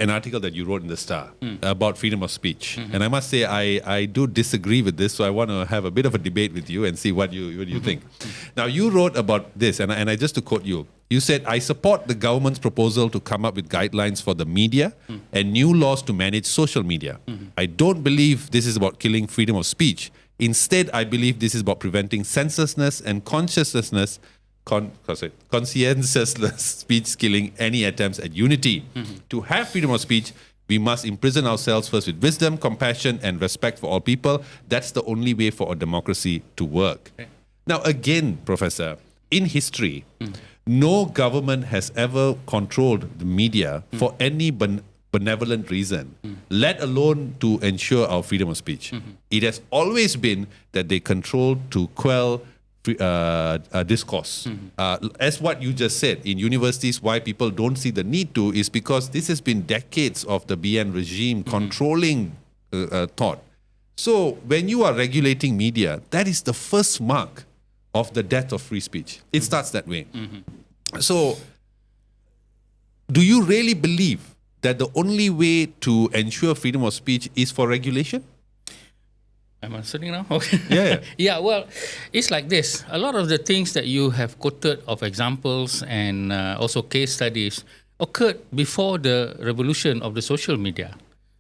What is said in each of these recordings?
an article that you wrote in the Star about freedom of speech, and I must say I do disagree with this. So I want to have a bit of a debate with you and see what you think. Now you wrote about this, and I just to quote you. You said, I support the government's proposal to come up with guidelines for the media and new laws to manage social media. I don't believe this is about killing freedom of speech. Instead, I believe this is about preventing senselessness and conscientiousness speech killing any attempts at unity. To have freedom of speech, we must imprison ourselves first with wisdom, compassion, and respect for all people. That's the only way for a democracy to work. Okay. Now, again, Professor, in history, no government has ever controlled the media for any benevolent reason, let alone to ensure our freedom of speech. It has always been that they control to quell discourse. As what you just said, in universities, why people don't see the need to is because this has been decades of the BN regime controlling thought. So when you are regulating media, that is the first mark of the death of free speech. It starts that way. So do you really believe that the only way to ensure freedom of speech is for regulation? I'm answering now? Okay. Yeah. Yeah, well, it's like this. A lot of the things that you have quoted of examples and also case studies occurred before the revolution of the social media.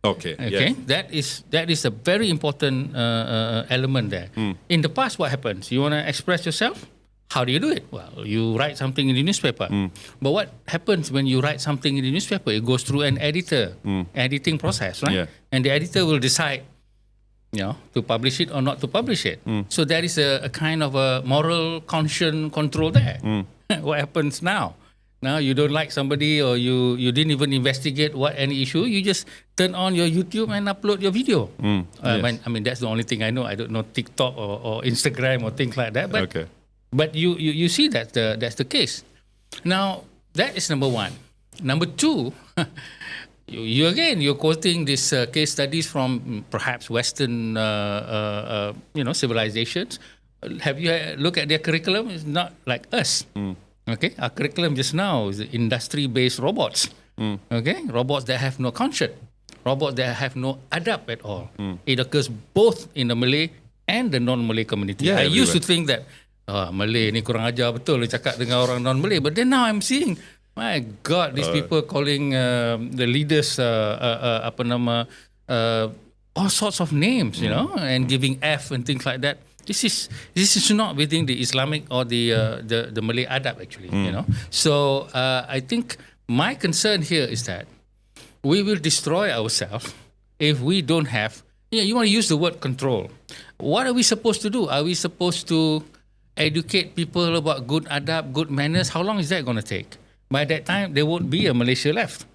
Okay. Okay. Yes. That is a very important element there. In the past, what happens? You want to express yourself? How do you do it? Well, you write something in the newspaper. But what happens when you write something in the newspaper? It goes through an editing process, right? Yeah. And the editor will decide, to publish it or not to publish it. So there is a kind of a moral conscience control there. What happens now? Now you don't like somebody or you didn't even investigate any issue. You just turn on your YouTube and upload your video. Yes. I mean, that's the only thing I know. I don't know TikTok or Instagram or things like that. But Okay. But you see that that's the case. Now, that is number one. Number two, you're quoting these case studies from perhaps Western civilizations. Have you looked at their curriculum? It's not like us. Okay, our curriculum just now is industry-based robots. Okay, robots that have no conscience, robots that have no adab at all. It occurs both in the Malay and the non-Malay community. Yeah, I used to think that Malay ni kurang ajar betul cakap dengan orang non-Malay. But then now I'm seeing, my God, these people calling the leaders all sorts of names, and giving F and things like that. This is not within the Islamic or the Malay adab actually, So I think my concern here is that we will destroy ourselves if we don't have. You want to use the word control. What are we supposed to do? Are we supposed to educate people about good adab, good manners? How long is that going to take? By that time, there won't be a Malaysia left.